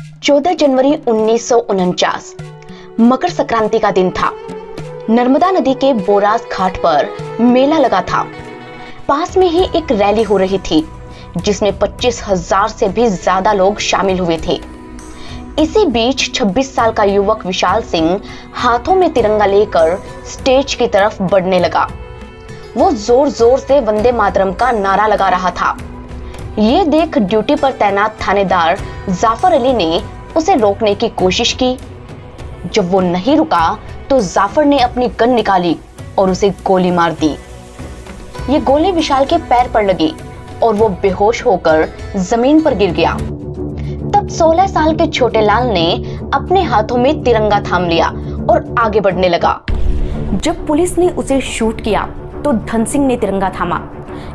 14 जनवरी 1949 मकर संक्रांति का दिन था। नर्मदा नदी के बोरास घाट पर मेला लगा था। पास में ही एक रैली हो रही थी जिसमें 25,000 से भी ज्यादा लोग शामिल हुए थे। इसी बीच 26 साल का युवक विशाल सिंह हाथों में तिरंगा लेकर स्टेज की तरफ बढ़ने लगा। वो जोर जोर से वंदे मातरम का नारा लगा रहा था। ये देख ड्यूटी पर तैनात थानेदार जाफर अली ने उसे रोकने की कोशिश की। जब वो नहीं रुका तो जाफर ने अपनी गन निकाली और उसे गोली मार दी। ये गोली विशाल के पैर पर लगी और वो बेहोश होकर जमीन पर गिर गया। तब 16 साल के छोटे लाल ने अपने हाथों में तिरंगा थाम लिया और आगे बढ़ने लगा। जब पुलिस ने उसे शूट किया तो धन सिंह ने तिरंगा थामा।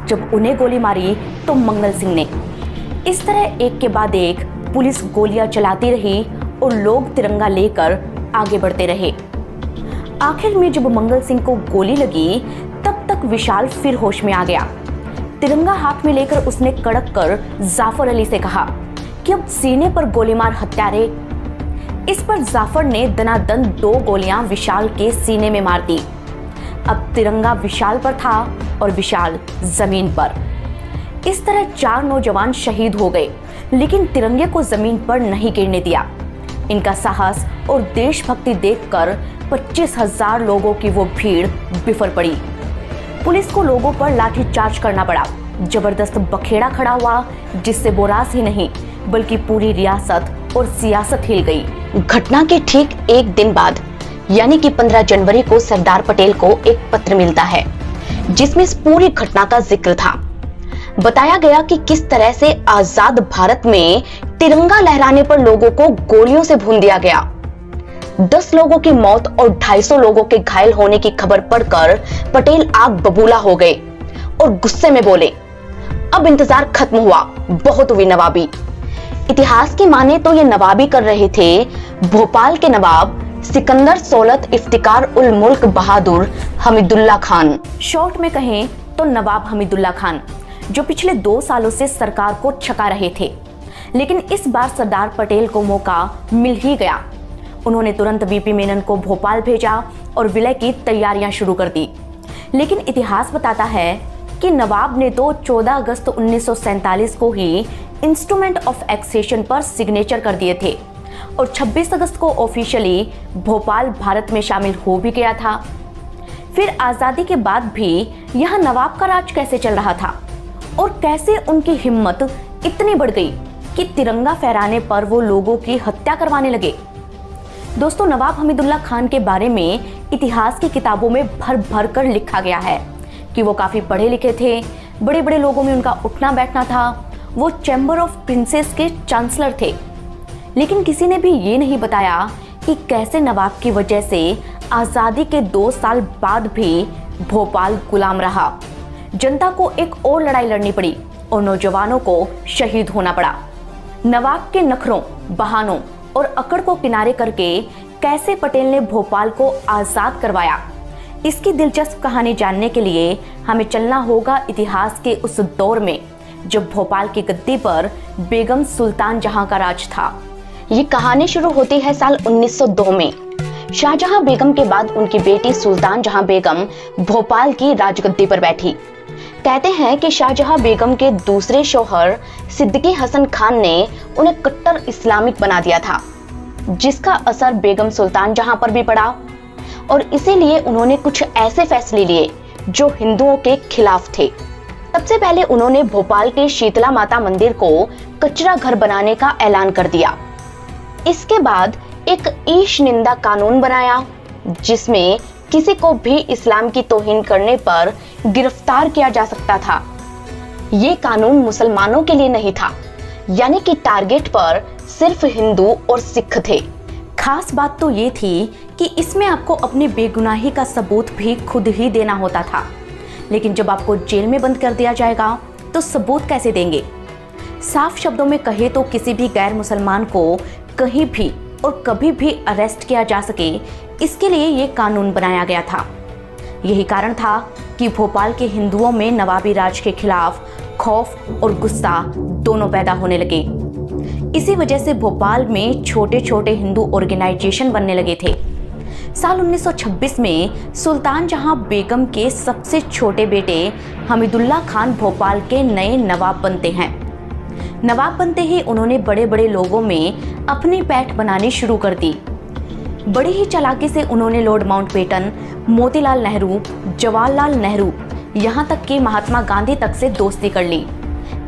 जब उन्हें गोली मारी तो मंगल सिंह ने। इस तरह एक के बाद एक पुलिस गोलियां चलाती रही और लोग तिरंगा लेकर आगे बढ़ते रहे। आखिर में जब मंगल सिंह को गोली लगी तब तक विशाल फिर होश में आ गया। तिरंगा हाथ में लेकर उसने कड़क कर जाफर अली से कहा कि अब सीने पर गोली मार हत्यारे। इस पर जाफर ने दनादन 2 गोलियां विशाल के सीने में मार दी। अब तिरंगा विशाल पर था और विशाल जमीन पर। इस तरह 4 नौजवान शहीद हो गए, लेकिन तिरंगे को जमीन पर नहीं गिरने दिया। इनका साहस और देशभक्ति देखकर 25,000 लोगों की वो भीड़ बिफर पड़ी। पुलिस को लोगों पर लाठीचार्ज करना पड़ा। जबरदस्त बखेड़ा खड़ा हुआ जिससे बोरास ही नहीं बल्कि पूरी रियासत और सियासत हिल गई। घटना के ठीक एक दिन बाद यानी कि 15 जनवरी को सरदार पटेल को एक पत्र मिलता है जिसमें इस पूरी घटना का जिक्र था। बताया गया कि किस तरह से आजाद भारत में तिरंगा लहराने पर लोगों को गोलियों से भून दिया गया। 10 लोगों की मौत और 250 लोगों के घायल होने की खबर पढ़कर पटेल आग बबूला हो गए और गुस्से में बोले, अब इंतजार खत्म हुआ, बहुत हुई नवाबी। इतिहास की माने तो ये नवाबी कर रहे थे भोपाल के नवाब सिकंदर सौलत इफ्तिकार उल मुल्क बहादुर हमीदुल्ला खान। शॉर्ट में कहें तो नवाब हमीदुल्ला खान, जो पिछले 2 सालों से सरकार को छका रहे थे। लेकिन इस बार सरदार पटेल को मौका मिल ही गया। उन्होंने तुरंत बीपी मेनन को भोपाल भेजा और विलय की तैयारियां शुरू कर दी। लेकिन इतिहास बताता है कि नवाब ने तो 14 अगस्त 1947 को ही इंस्ट्रूमेंट ऑफ एक्सेशन पर सिग्नेचर कर दिए थे और 26 अगस्त को ऑफिशियली भोपाल भारत में शामिल हो भी गया था। फिर आजादी के बाद भी यह नवाब का राज कैसे चल रहा था और कैसे उनकी हिम्मत इतनी बढ़ गई कि तिरंगा फहराने पर वो लोगों की हत्या करवाने लगे। दोस्तों, नवाब हमीदुल्ला खान के बारे में इतिहास की किताबों में भर भर कर लिखा गया है कि वो काफी पढ़े लिखे थे, बड़े बड़े लोगों में उनका उठना बैठना था। वो चैम्बर ऑफ प्रिंसेस के चांसलर थे। लेकिन किसी ने भी ये नहीं बताया कि कैसे नवाब की वजह से आजादी के 2 साल बाद भी भोपाल गुलाम रहा। जनता को एक और लड़ाई लड़नी पड़ी और नौजवानों को शहीद होना पड़ा। नवाब के नखरों, बहानों और अकड़ को किनारे करके कैसे पटेल ने भोपाल को आजाद करवाया, इसकी दिलचस्प कहानी जानने के लिए हमें चलना होगा इतिहास के उस दौर में जब भोपाल की गद्दी पर बेगम सुल्तान जहां का राज था। ये कहानी शुरू होती है साल 1902 में। शाहजहां बेगम के बाद उनकी बेटी सुल्तान जहां बेगम भोपाल की राजगद्दी पर बैठी। कहते हैं कि शाहजहां बेगम के दूसरे शौहर सिद्दीकी हसन खान ने उन्हें कट्टर इस्लामिक बना दिया था, जिसका असर बेगम सुल्तान जहां पर भी पड़ा और इसीलिए उन्होंने कुछ ऐसे फैसले लिए जो हिंदुओं के खिलाफ थे। सबसे पहले उन्होंने भोपाल के शीतला माता मंदिर को कचरा घर बनाने का ऐलान कर दिया। इसके बाद एक ईश निंदा कानून बनाया जिसमें किसी को भी इस्लाम की तौहीन करने पर गिरफ्तार किया जा सकता था। ये कानून मुसलमानों के लिए नहीं था, यानी कि टारगेट पर सिर्फ हिंदू और सिख थे। खास बात तो ये थी कि इसमें आपको अपनी बेगुनाही का सबूत भी खुद ही देना होता था। लेकिन जब आपको जेल में बंद कर दिया जाएगा तो सबूत कैसे देंगे? साफ शब्दों में कहे तो किसी भी गैर मुसलमान को कहीं भी और कभी भी अरेस्ट किया जा सके, इसके लिए ये कानून बनाया गया था। यही कारण था कि भोपाल के हिंदुओं में नवाबी राज के खिलाफ खौफ और गुस्सा दोनों पैदा होने लगे। इसी वजह से भोपाल में छोटे छोटे हिंदू ऑर्गेनाइजेशन बनने लगे थे। साल 1926 में सुल्तान जहां बेगम के सबसे छोटे बेटे हमीदुल्ला खान भोपाल के नए नवाब बनते हैं। नवाब बनते ही उन्होंने बड़े बड़े लोगों में अपनी पैठ बनानी शुरू कर दी। बड़ी ही चालाकी से उन्होंने लॉर्ड माउंटबेटन, मोतीलाल नेहरू, जवाहरलाल नेहरू, यहाँ तक कि महात्मा गांधी तक से दोस्ती कर ली।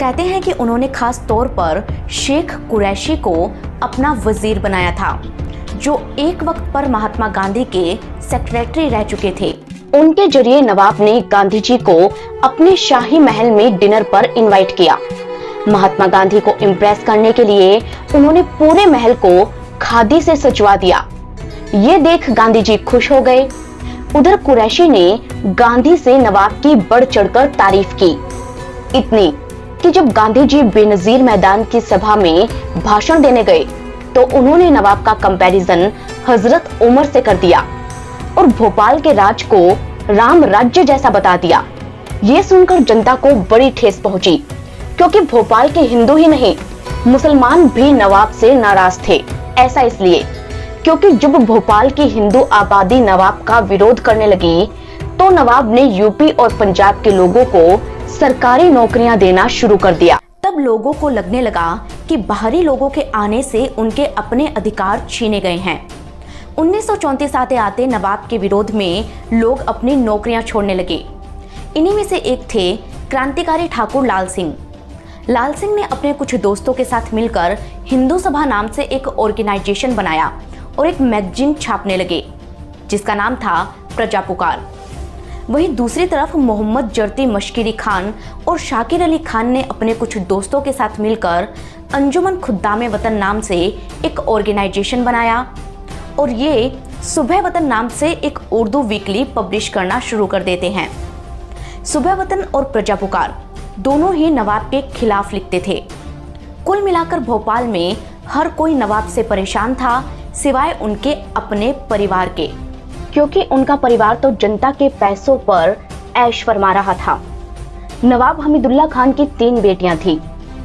कहते हैं कि उन्होंने खास तौर पर शेख कुरैशी को अपना वजीर बनाया था, जो एक वक्त पर महात्मा गांधी के सेक्रेटरी रह चुके थे। उनके जरिए नवाब ने गांधी जी को अपने शाही महल में डिनर पर इनवाइट किया। महात्मा गांधी को इम्प्रेस करने के लिए उन्होंने पूरे महल को खादी से सजवा दिया। ये देख गांधी जी खुश हो गए। उधर कुरैशी ने गांधी से नवाब की बढ़ चढ़कर तारीफ की, इतनी कि जब गांधी जी बेनजीर मैदान की सभा में भाषण देने गए तो उन्होंने नवाब का कंपैरिजन हजरत उमर से कर दिया और भोपाल के राज को राम राज्य जैसा बता दिया। ये सुनकर जनता को बड़ी ठेस पहुंची, क्योंकि भोपाल के हिंदू ही नहीं, मुसलमान भी नवाब से नाराज थे। ऐसा इसलिए क्योंकि जब भोपाल की हिंदू आबादी नवाब का विरोध करने लगी तो नवाब ने यूपी और पंजाब के लोगों को सरकारी नौकरियां देना शुरू कर दिया। तब लोगों को लगने लगा कि बाहरी लोगों के आने से उनके अपने अधिकार छीने गए हैं। 1934 आते आते नवाब के विरोध में लोग अपनी नौकरियां छोड़ने लगे। इन्हीं में से एक थे क्रांतिकारी ठाकुर लाल सिंह। लाल सिंह ने अपने कुछ दोस्तों के साथ मिलकर हिंदू सभा नाम से एक ऑर्गेनाइजेशन बनाया और एक मैगजीन छापने लगे, जिसका नाम था प्रजा पुकार। वहीं दूसरी तरफ मोहम्मद जर्ती मशकिरी खान और शाकिर अली खान ने अपने कुछ दोस्तों के साथ मिलकर अंजुमन खुद्दामे वतन नाम से एक ऑर्गेनाइजेशन बनाया और ये सुबह वतन नाम से एक उर्दू वीकली पब्लिश करना शुरू कर देते हैं। सुबह वतन और प्रजा पुकार दोनों ही नवाब के खिलाफ लिखते थे। कुल मिलाकर भोपाल में हर कोई नवाब से परेशान था, सिवाय उनके अपने परिवार के, क्योंकि उनका परिवार तो जनता के पैसों पर ऐश फरमा रहा था। नवाब हमीदुल्ला खान की 3 बेटियां थीं,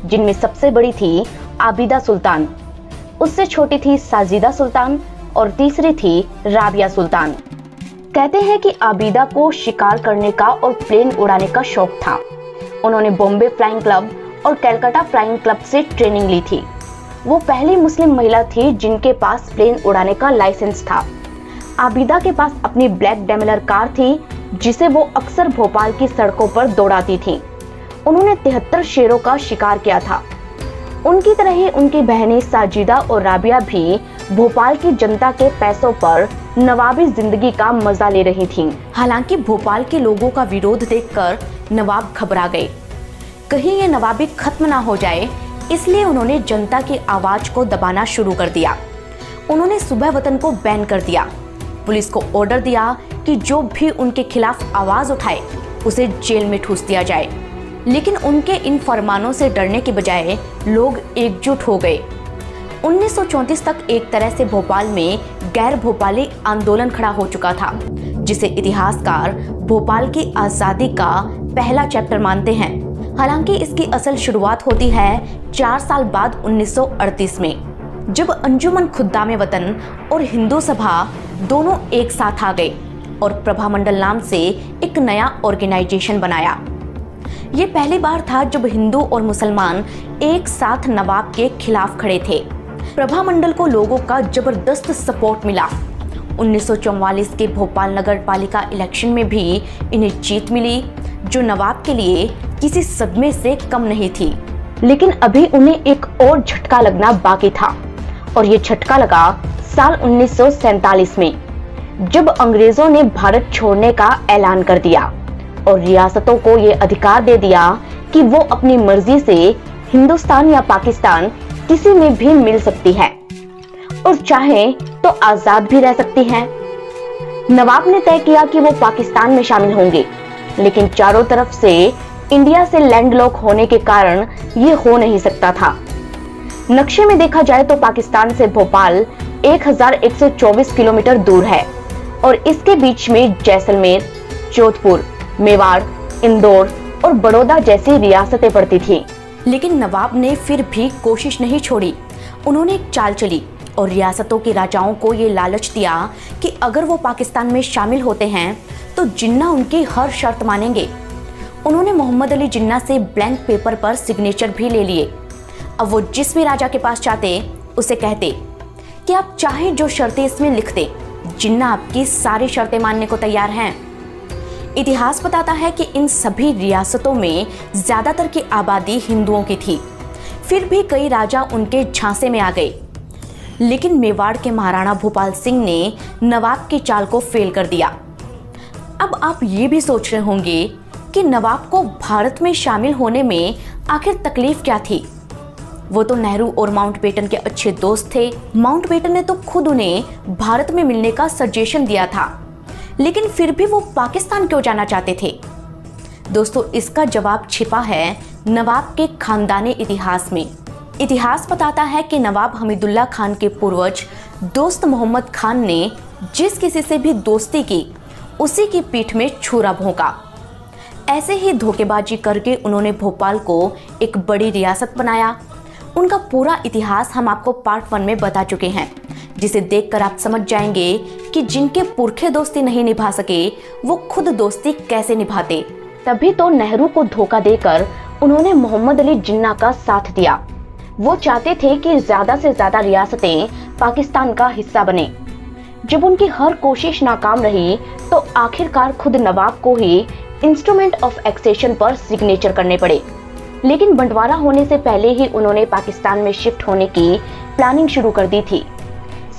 जिनमें सबसे बड़ी थी आबिदा सुल्तान, उससे छोटी थी साजिदा सुल्तान और तीसरी थी राबिया सुल्तान। कहते हैं कि आबिदा को शिकार करने का और प्लेन उड़ाने का शौक था। उन्होंने बॉम्बे फ्लाइंग क्लब और कलकत्ता फ्लाइंग क्लब से ट्रेनिंग ली थी। वो पहली मुस्लिम महिला थी जिनके पास प्लेन उड़ाने का लाइसेंस था। आबिदा के पास अपनी ब्लैक डेमलर कार थी, जिसे वो अक्सर भोपाल की सड़कों पर दौड़ाती थी। उन्होंने 73 शेरों का शिकार किया था। उनकी तरह ही उनकी बहनें साजिदा और राबिया भी भोपाल की जनता के पैसों पर नवाबी जिंदगी का मजा ले रही थीं। हालांकि भोपाल के लोगों का विरोध देखकर नवाब घबरा गए। कहीं ये नवाबी खत्म ना हो जाए, इसलिए उन्होंने जनता की आवाज को दबाना शुरू कर दिया। उन्होंने सुबह वतन को बैन कर दिया। पुलिस को ऑर्डर दिया कि जो भी उनके खिलाफ आवाज उठाए उसे जेल में ठूस दिया जाए। लेकिन उनके इन फरमानों से डरने के बजाय लोग एकजुट हो गए। 1934 तक एक तरह से भोपाल में गैर भोपाली आंदोलन खड़ा हो चुका था, जिसे इतिहासकार भोपाल की आजादी का पहला चैप्टर मानते हैं। हालांकि इसकी असल शुरुआत होती है 4 साल बाद 1938 में, जब अंजुमन खुद्दामे वतन और हिंदू सभा दोनों एक साथ आ गए और प्रभा मंडल नाम से एक नया ऑर्गेनाइजेशन बनाया। ये पहली बार था जब हिंदू और मुसलमान एक साथ नवाब के खिलाफ खड़े थे। प्रभा मंडल को लोगों का जबरदस्त सपोर्ट मिला। 1944 के भोपाल नगर पालिका इलेक्शन में भी इन्हें जीत मिली, जो नवाब के लिए किसी सदमे से कम नहीं थी। लेकिन अभी उन्हें एक और झटका लगना बाकी था, और ये झटका लगा साल 1947 में, जब अंग्रेजों ने भारत छोड़ने का ऐलान कर दिया और रियासतों को ये अधिकार दे दिया कि वो अपनी मर्जी से हिंदुस्तान या पाकिस्तान किसी में भी मिल सकती है और चाहे तो आजाद भी रह सकती हैं। नवाब ने तय किया कि वो पाकिस्तान में शामिल होंगे, लेकिन चारों तरफ से इंडिया से लैंडलॉक होने के कारण ये हो नहीं सकता था। नक्शे में देखा जाए तो पाकिस्तान से भोपाल 1124 किलोमीटर दूर है और इसके बीच में जैसलमेर, जोधपुर, मेवाड़, इंदौर और बड़ौदा जैसी रियासतें पड़ती थी। लेकिन नवाब ने फिर भी कोशिश नहीं छोड़ी उन्होंने एक चाल चली और रियासतों के राजाओं को ये लालच दिया कि अगर वो पाकिस्तान में शामिल होते हैं तो जिन्ना उनकी हर शर्त मानेंगे। उन्होंने मोहम्मद अली जिन्ना से ब्लैंक पेपर पर सिग्नेचर भी ले लिए। अब वो जिस भी राजा के पास जाते उसे कहते कि आप चाहे जो शर्तें इसमें लिख दे, जिन्ना आपकी सारी शर्तें मानने को तैयार हैं। इतिहास बताता है कि इन सभी रियासतों में ज्यादातर की आबादी हिंदुओं की थी, फिर भी कई राजा उनके झांसे में आ गए। लेकिन मेवाड़ के महाराणा भूपाल सिंह ने नवाब की चाल को फेल कर दिया। अब आप ये भी सोच रहे होंगे कि नवाब को भारत में शामिल होने में आखिर तकलीफ क्या थी। वो तो नेहरू और माउंटबेटन के अच्छे दोस्त थे। माउंटबेटन ने तो खुद उन्हें भारत में मिलने का सजेशन दिया था, लेकिन फिर भी वो पाकिस्तान क्यों जाना चाहते थे? दोस्तों, इसका जवाब छिपा है नवाब के खानदानी इतिहास में। इतिहास बताता है कि नवाब हमीदुल्ला खान के पूर्वज दोस्त मोहम्मद खान ने जिस किसी से भी दोस्ती की, उसी की पीठ में छुरा भोंका। ऐसे ही धोखेबाजी करके उन्होंने भोपाल को एक बड़ी रियासत बनाया। उनका पूरा इतिहास हम आपको पार्ट 1 में बता चुके हैं, जिसे देखकर आप समझ जाएंगे कि जिनके पुरखे दोस्ती नहीं निभा सके वो खुद दोस्ती कैसे निभाते। तभी तो नेहरू को धोखा देकर उन्होंने मोहम्मद अली जिन्ना का साथ दिया। वो चाहते थे कि ज्यादा से ज्यादा रियासतें पाकिस्तान का हिस्सा बने। जब उनकी हर कोशिश नाकाम रही तो आखिरकार खुद नवाब को ही इंस्ट्रूमेंट ऑफ एक्सेशन पर सिग्नेचर करने पड़े। लेकिन बंटवारा होने से पहले ही उन्होंने पाकिस्तान में शिफ्ट होने की प्लानिंग शुरू कर दी थी।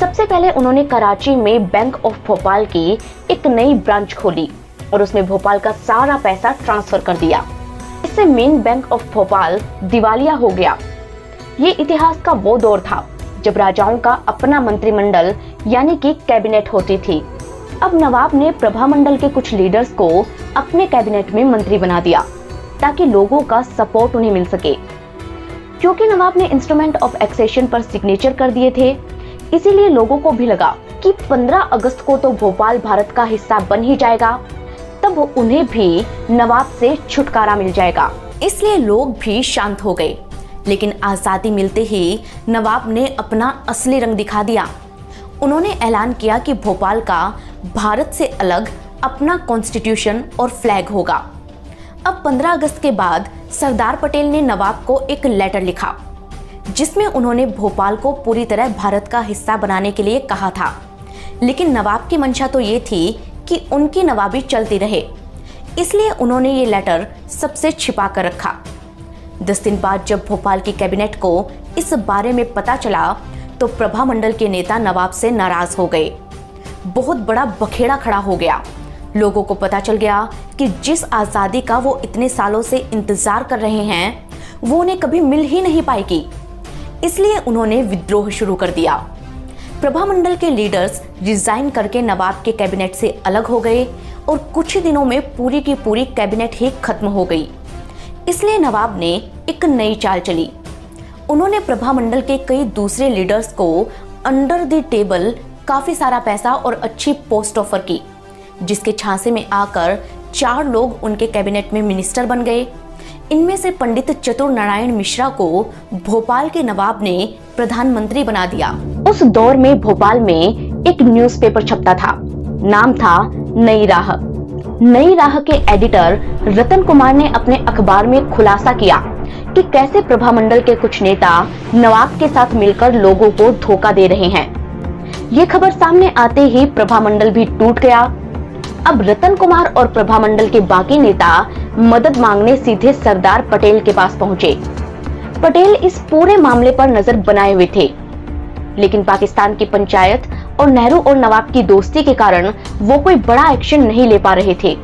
सबसे पहले उन्होंने कराची में बैंक ऑफ भोपाल की एक नई ब्रांच खोली और उसमें भोपाल का सारा पैसा ट्रांसफर कर दिया। इससे मेन बैंक ऑफ भोपाल दिवालिया हो गया। ये इतिहास का वो दौर था जब राजाओं का अपना मंत्रिमंडल यानी कि कैबिनेट होती थी। अब नवाब ने प्रभामंडल के कुछ लीडर्स को अपने कैबिनेट में मंत्री बना दिया ताकि लोगों का सपोर्ट उन्हें मिल सके। क्योंकि नवाब ने इंस्ट्रूमेंट ऑफ एक्सेशन पर सिग्नेचर कर दिए थे, इसीलिए लोगों को भी लगा कि 15 अगस्त को तो भोपाल भारत का हिस्सा बन ही जाएगा, तब उन्हें भी नवाब से छुटकारा मिल जाएगा। इसलिए लोग भी शांत हो गए। लेकिन आजादी मिलते ही नवाब ने अपना असली रंग दिखा दिया। उन्होंने ऐलान किया कि भोपाल का भारत से अलग अपना कॉन्स्टिट्यूशन और फ्लैग होगा। अब 15 अगस्त के बाद सरदार पटेल ने नवाब को एक लेटर लिखा, जिसमें उन्होंने भोपाल को पूरी तरह भारत का हिस्सा बनाने के लिए कहा था। लेकिन नवाब की मंशा तो ये थी कि उनकी नवाबी चलती रहे, इसलिए उन्होंने ये लेटर सबसे छिपा कर रखा। 10 दिन बाद जब भोपाल की कैबिनेट को इस बारे में पता चला तो प्रभामंडल के नेता नवाब से नाराज हो गए। बहुत बड़ा बखेड़ा खड़ा हो गया। लोगों को पता चल गया कि जिस आज़ादी का वो इतने सालों से इंतजार कर रहे हैं वो उन्हें कभी मिल ही नहीं पाएगी। इसलिए उन्होंने विद्रोह शुरू कर दिया। प्रभामंडल के लीडर्स रिजाइन करके नवाब के कैबिनेट से अलग हो गए और कुछ ही दिनों में पूरी की पूरी कैबिनेट ही खत्म हो गई। इसलिए नवाब ने एक नई चाल चली। उन्होंने प्रभामंडल के कई दूसरे लीडर्स को अंडर द टेबल काफी सारा पैसा और अच्छी पोस्ट ऑफर की, जिसके झांसे में आकर 4 लोग उनके कैबिनेट में मिनिस्टर बन गए। इनमें से पंडित चतुर नारायण मिश्रा को भोपाल के नवाब ने प्रधानमंत्री बना दिया। उस दौर में भोपाल में एक न्यूज़पेपर छपता था, नाम था नई राह। नई राह के एडिटर रतन कुमार ने अपने अखबार में खुलासा किया कि कैसे प्रभामंडल के कुछ नेता नवाब के साथ मिलकर लोगों को धोखा दे रहे हैं। ये खबर सामने आते ही प्रभामंडल भी टूट गया। अब रतन कुमार और प्रभामंडल के बाकी नेता मदद मांगने सीधे सरदार पटेल के पास पहुंचे। पटेल इस पूरे मामले पर नजर बनाए हुए थे, लेकिन पाकिस्तान की पंचायत और नेहरू और नवाब की दोस्ती के कारण वो कोई बड़ा एक्शन नहीं ले पा रहे थे।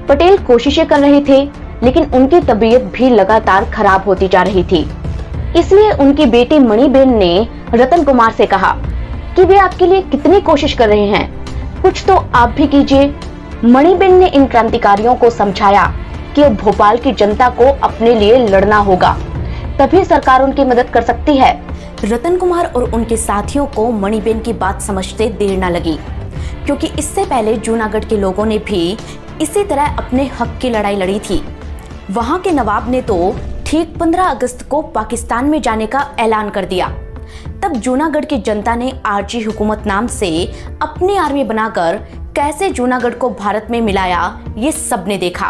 पटेल कोशिशें कर रहे थे, लेकिन उनकी तबीयत भी लगातार खराब होती जा रही थी। इसलिए उनकी बेटी मणिबेन ने रतन कुमार से कहा कि वे आपके लिए कितनी कोशिश कर रहे हैं, कुछ तो आप भी कीजिए। मणिबेन ने इन क्रांतिकारियों को समझाया कि अब भोपाल की जनता को अपने लिए लड़ना होगा, तभी सरकार उनकी मदद कर सकती है। रतन कुमार और उनके साथियों को मणिबेन की बात समझते देर न लगी, क्योंकि इससे पहले जूनागढ़ के लोगों ने भी इसी तरह अपने हक की लड़ाई लड़ी थी। वहां के नवाब ने तो ठीक 15 अगस्त को पाकिस्तान में जाने का ऐलान कर दिया। तब जूनागढ़ की जनता ने आरजी हुकूमत नाम से अपनी आर्मी बनाकर कैसे जूनागढ़ को भारत में मिलाया, ये सबने देखा।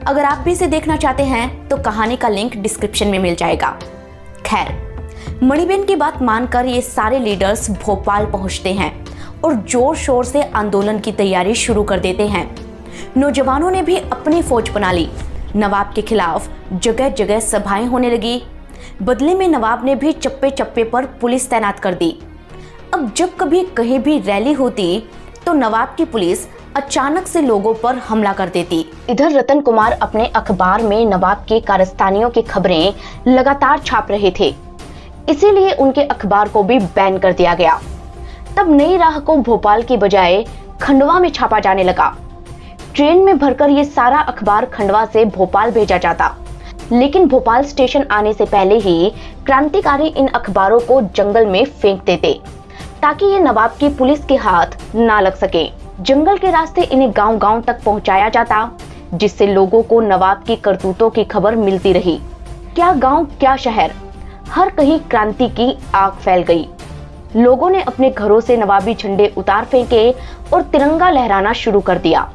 अगर आप भी इसे देखना चाहते हैं तो कहानी का लिंक डिस्क्रिप्शन में मिल जाएगा। खैर, मणिबेन की बात मानकर ये सारे लीडर्स भोपाल पहुंचते हैं और जोर शोर से आंदोलन की तैयारी शुरू कर देते हैं। नौजवानों ने भी अपनी फौज बना ली। नवाब के खिलाफ जगह जगह सभाएं होने लगी। बदले में नवाब ने भी चप्पे चप्पे पर पुलिस तैनात कर दी। अब जब कभी कहीं भी रैली होती तो नवाब की पुलिस अचानक से लोगों पर हमला कर देती। इधर रतन कुमार अपने अखबार में नवाब के कारस्तानियों की खबरें लगातार छाप रहे थे, इसीलिए उनके अखबार को भी बैन कर दिया गया। तब नई राह को भोपाल की बजाय खंडवा में छापा जाने लगा। ट्रेन में भरकर ये सारा अखबार खंडवा से भोपाल भेजा जाता, लेकिन भोपाल स्टेशन आने से पहले ही क्रांतिकारी इन अखबारों को जंगल में फेंक देते ताकि ये नवाब की पुलिस के हाथ ना लग सके। जंगल के रास्ते इन्हें गांव-गांव तक पहुंचाया जाता, जिससे लोगों को नवाब की करतूतों की खबर मिलती रही। क्या गांव क्या शहर, हर कहीं क्रांति की आग फैल गई। लोगों ने अपने घरों से नवाबी झंडे उतार फेंके और तिरंगा लहराना शुरू कर दिया।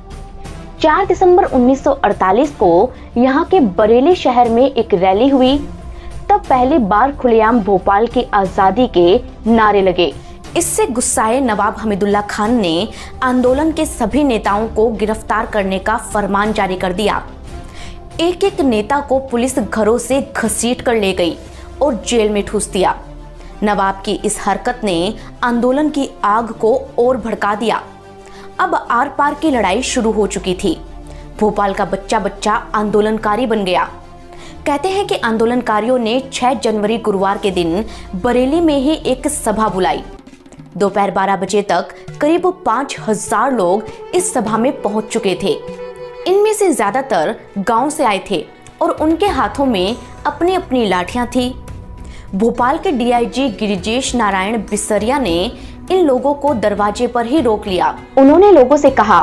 4 दिसंबर 1948 को यहाँ के बरेली शहर में एक रैली हुई। तब पहली बार खुलेआम भोपाल की आजादी के नारे लगे। इससे गुस्साए नवाब हमीदुल्लाह खान ने आंदोलन के सभी नेताओं को गिरफ्तार करने का फरमान जारी कर दिया। एक एक नेता को पुलिस घरों से घसीट कर ले गई और जेल में ठूस दिया। नवाब की इस हरकत ने आंदोलन की आग को और भड़का दिया। अब आर पार की लड़ाई शुरू हो चुकी थी। भोपाल का बच्चा बच्चा आंदोलनकारी बन गया। कहते हैं कि आंदोलनकारियों ने 6 जनवरी गुरुवार के दिन बरेली में ही एक सभा बुलाई। दोपहर 12 बजे तक करीब 5000 लोग इस सभा में पहुंच चुके थे। इनमें से ज्यादातर गांव से आए थे और उनके हाथों में अपनी अपनी लाठियां थी। भोपाल के डीआईजी गिरिजेश नारायण बिसरिया ने इन लोगों को दरवाजे पर ही रोक लिया। उन्होंने लोगों से कहा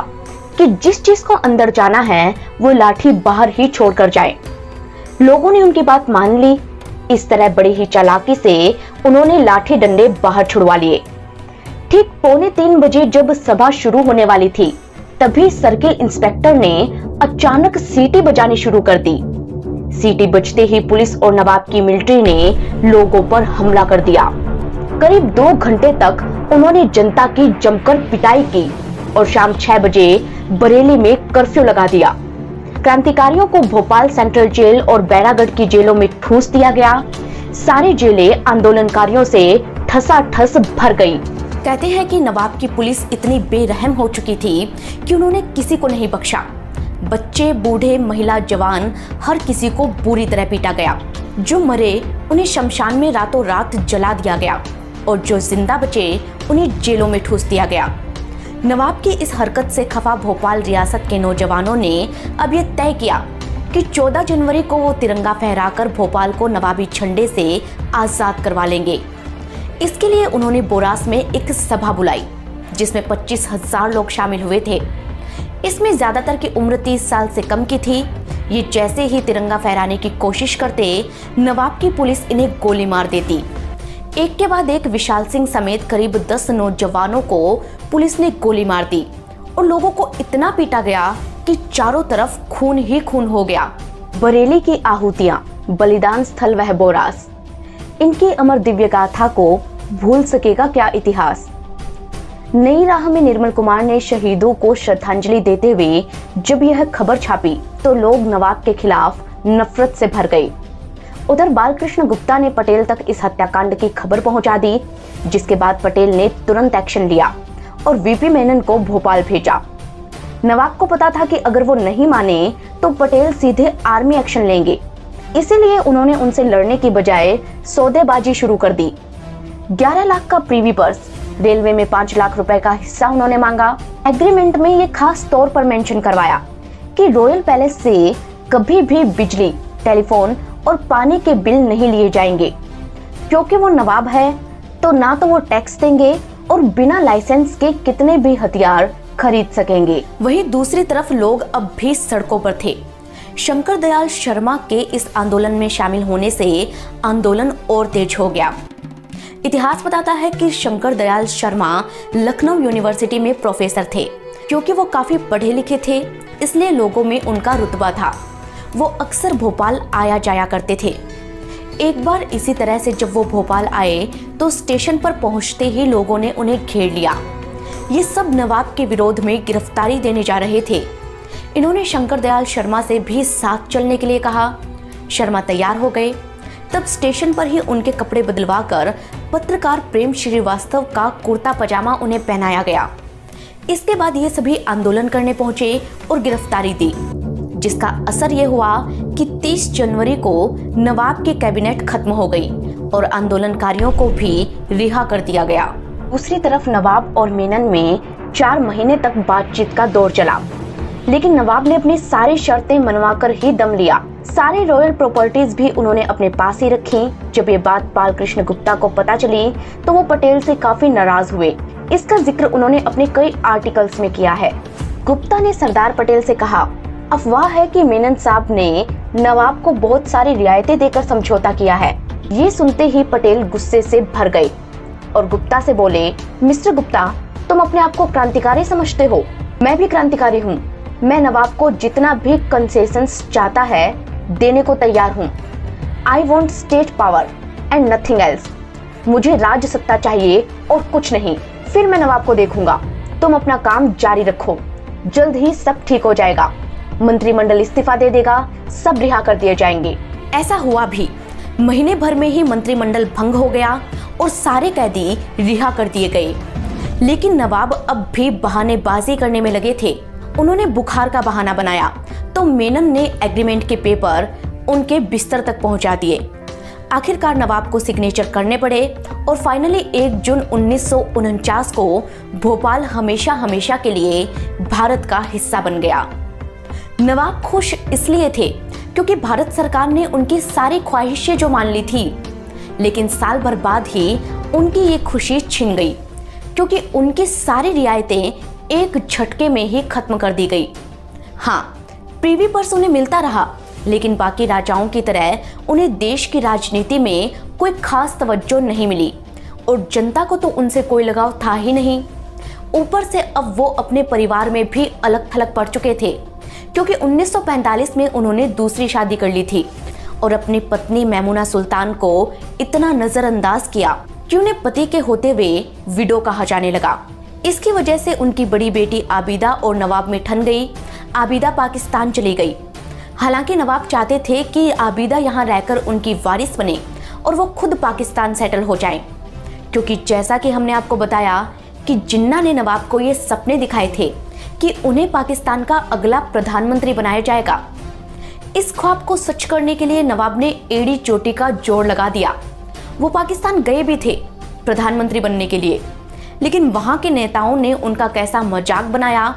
कि जिस चीज को अंदर जाना है वो लाठी बाहर ही छोड़कर जाए। लोगों ने उनकी बात मान ली। इस तरह बड़ी ही चालाकी से उन्होंने लाठी डंडे बाहर छुड़वा लिए। ठीक 2:45 बजे जब सभा शुरू होने वाली थी, तभी सर्किल इंस्पेक्टर ने अचानक सीटी बजानी शुरू कर दी। सीटी बजते ही पुलिस और नवाब की मिलिट्री ने लोगों पर हमला कर दिया। करीब 2 घंटे तक उन्होंने जनता की जमकर पिटाई की और शाम 6 बजे बरेली में कर्फ्यू लगा दिया। क्रांतिकारियों को भोपाल सेंट्रल जेल और बैरागढ़ की जेलों में ठूस दिया गया। सारी जेलें आंदोलनकारियों से ठसाठस भर गई। कहते हैं कि नवाब की पुलिस इतनी बेरहम हो चुकी थी कि उन्होंने किसी को नहीं बख्शा। बच्चे, बूढ़े, महिला, जवान, हर किसी को बुरी तरह पीटा गया। जो मरे उन्हें शमशान में रातों रात जला दिया गया और जो जिंदा बचे उन्हें जेलों में ठूस दिया गया। नवाब की इस हरकत से खफा भोपाल रियासत के नौजवानों ने अब यह तय किया कि 14 जनवरी को वो तिरंगा फहराकर भोपाल को नवाबी झंडे से आजाद करवा लेंगे। इसके लिए उन्होंने बोरास में एक सभा बुलाई, जिसमें 25,000 लोग शामिल हुए थे। इसमें ज्यादातर की उम्र 30 साल से कम की थी। ये जैसे ही तिरंगा फहराने की कोशिश करते, नवाब की पुलिस इन्हें गोली मार देती। एक के बाद एक विशाल सिंह समेत करीब 10 नौजवानों को पुलिस ने गोली मार दी और लोगों को इतना पीटा गया कि चारों तरफ खून ही खून हो गया। बरेली की आहूतियां, बलिदान स्थल वह बोरास, इनकी अमर दिव्य गाथा को भूल सकेगा क्या इतिहास। नई राह में निर्मल कुमार ने शहीदों को श्रद्धांजलि देते हुए जब यह खबर छापी तो लोग नवाब के खिलाफ नफरत से भर गए। उधर बालकृष्ण गुप्ता ने पटेल तक इस हत्याकांड की खबर पहुंचा दी, जिसके बाद पटेल ने तुरंत एक्शन लिया और वीपी मेनन को भोपाल भेजा। नवाब को पता था कि अगर वो नहीं माने तो पटेल सीधे आर्मी एक्शन लेंगे, इसीलिए उन्होंने उनसे लड़ने की बजाय सौदेबाजी शुरू कर दी। 11 लाख का प्रीवी पर्स, रेलवे में 5 लाख रुपए का हिस्सा उन्होंने मांगा। एग्रीमेंट में ये खास तौर पर मेंशन करवाया कि रॉयल पैलेस से कभी भी बिजली, टेलीफोन और पानी के बिल नहीं लिए जाएंगे, क्योंकि वो नवाब है तो ना तो वो टैक्स देंगे और बिना लाइसेंस के कितने भी हथियार खरीद सकेंगे। वहीं दूसरी तरफ लोग अब भी सड़कों पर थे। शंकर दयाल शर्मा के इस आंदोलन में शामिल होने से आंदोलन और तेज हो गया। इतिहास बताता है कि शंकर दयाल शर्मा लखनऊ यूनिवर्सिटी में प्रोफेसर थे। क्योंकि वो काफी पढ़े लिखे थे, इसलिए लोगों में उनका रुतबा था। वो अक्सर भोपाल आया जाया करते थे। एक बार इसी तरह से जब वो भोपाल आए तो स्टेशन पर पहुंचते ही लोगों ने उन्हें घेर लिया। ये सब नवाब के विरोध में गिरफ्तारी देने जा रहे थे। इन्होंने शंकर दयाल शर्मा से भी साथ चलने के लिए कहा। शर्मा तैयार हो गए। तब स्टेशन पर ही उनके कपड़े बदलवा कर पत्रकार प्रेम श्रीवास्तव का कुर्ता पजामा उन्हें पहनाया गया। इसके बाद ये सभी आंदोलन करने पहुंचे और गिरफ्तारी दी, जिसका असर ये हुआ कि 30 जनवरी को नवाब की कैबिनेट खत्म हो गई और आंदोलनकारियों को भी रिहा कर दिया गया। दूसरी तरफ नवाब और मेनन में 4 महीने तक बातचीत का दौर चला, लेकिन नवाब ने अपनी सारी शर्तें मनवाकर ही दम लिया। सारी रॉयल प्रॉपर्टीज भी उन्होंने अपने पास ही रखी। जब ये बात बालकृष्ण गुप्ता को पता चली तो वो पटेल से काफी नाराज हुए। इसका जिक्र उन्होंने अपने कई आर्टिकल्स में किया है। गुप्ता ने सरदार पटेल से कहा, अफवाह है कि मेनन साहब ने नवाब को बहुत सारी रियायतें देकर समझौता किया है। ये सुनते ही पटेल गुस्से से भर गए और गुप्ता से बोले, मिस्टर गुप्ता, तुम अपने आप को क्रांतिकारी समझते हो? मैं भी क्रांतिकारी हूँ। मैं नवाब को जितना भी कंसेशंस चाहता है देने को तैयार हूँ। I want state power and nothing else. मुझे राज सत्ता चाहिए और कुछ नहीं। फिर मैं नवाब को देखूंगा। तुम अपना काम जारी रखो, जल्द ही सब ठीक हो जाएगा। मंत्रिमंडल इस्तीफा दे देगा, सब रिहा कर दिए जाएंगे। ऐसा हुआ भी। महीने भर में ही मंत्रिमंडल भंग हो गया और सारे कैदी रिहा कर दिए गए। लेकिन नवाब अब भी बहानेबाजी करने में लगे थे। उन्होंने बुखार का बहाना बनाया तो मेनन ने एग्रीमेंट के पेपर उनके बिस्तर तक पहुंचा दिए। आखिरकार नवाब को सिग्नेचर करने पड़े और फाइनली 1 जून 1949 को भोपाल हमेशा हमेशा के लिए भारत का हिस्सा बन गया। नवाब खुश इसलिए थे क्योंकि भारत सरकार ने उनकी सारी ख्वाहिशें जो मान ली थी, लेकिन साल भर बाद ही उनकी ये खुशी छिन गई क्योंकि उनकी सारी रियायतें एक झटके में ही खत्म कर दी गई। हाँ, प्रीवी पर्स उन्हें मिलता रहा, लेकिन बाकी राजाओं की तरह उन्हें देश की राजनीति में कोई खास तवज्जो नहीं मिली और जनता को तो उनसे कोई लगाव था ही नहीं। ऊपर से अब वो अपने परिवार में भी अलग थलग पड़ चुके थे क्योंकि 1945 में उन्होंने दूसरी शादी कर ली थी और अपनी पत्नी मैमुना सुल्तान को इतना नजरअंदाज किया कि उन्हें पति के होते हुए विडो कहा जाने लगा। इसकी वजह से उनकी बड़ी बेटी आबिदा और नवाब में ठन गई। आबिदा पाकिस्तान चली गई। हालांकि नवाब चाहते थे कि आबिदा यहाँ रहकर उनकी वारिस बने और वो खुद पाकिस्तान सेटल हो जाएं, क्योंकि जैसा कि हमने आपको बताया कि जिन्ना ने नवाब को ये सपने दिखाए थे कि उन्हें पाकिस्तान का अगला प्रधानमंत्री बनाया जाएगा। इस ख्वाब को सच करने के लिए नवाब ने एड़ी चोटी का जोर लगा दिया। वो पाकिस्तान गए भी थे प्रधानमंत्री बनने के लिए, लेकिन वहां के नेताओं ने उनका कैसा मजाक बनाया,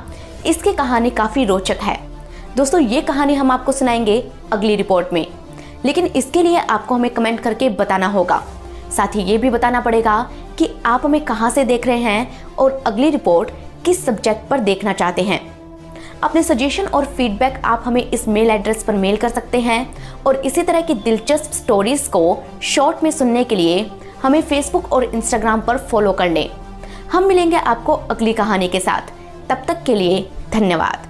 इसकी कहानी काफी रोचक है। दोस्तों, ये कहानी हम आपको सुनाएंगे अगली रिपोर्ट में, लेकिन इसके लिए आपको हमें कमेंट करके बताना होगा। साथ ही ये भी बताना पड़ेगा कि आप हमें कहां से देख रहे हैं और अगली रिपोर्ट किस सब्जेक्ट पर देखना चाहते हैं। अपने सजेशन और फीडबैक आप हमें इस मेल एड्रेस पर मेल कर सकते हैं और इसी तरह की दिलचस्प स्टोरीज को शॉर्ट में सुनने के लिए हमें फेसबुक और इंस्टाग्राम पर फॉलो कर लें। हम मिलेंगे आपको अगली कहानी के साथ। तब तक के लिए धन्यवाद।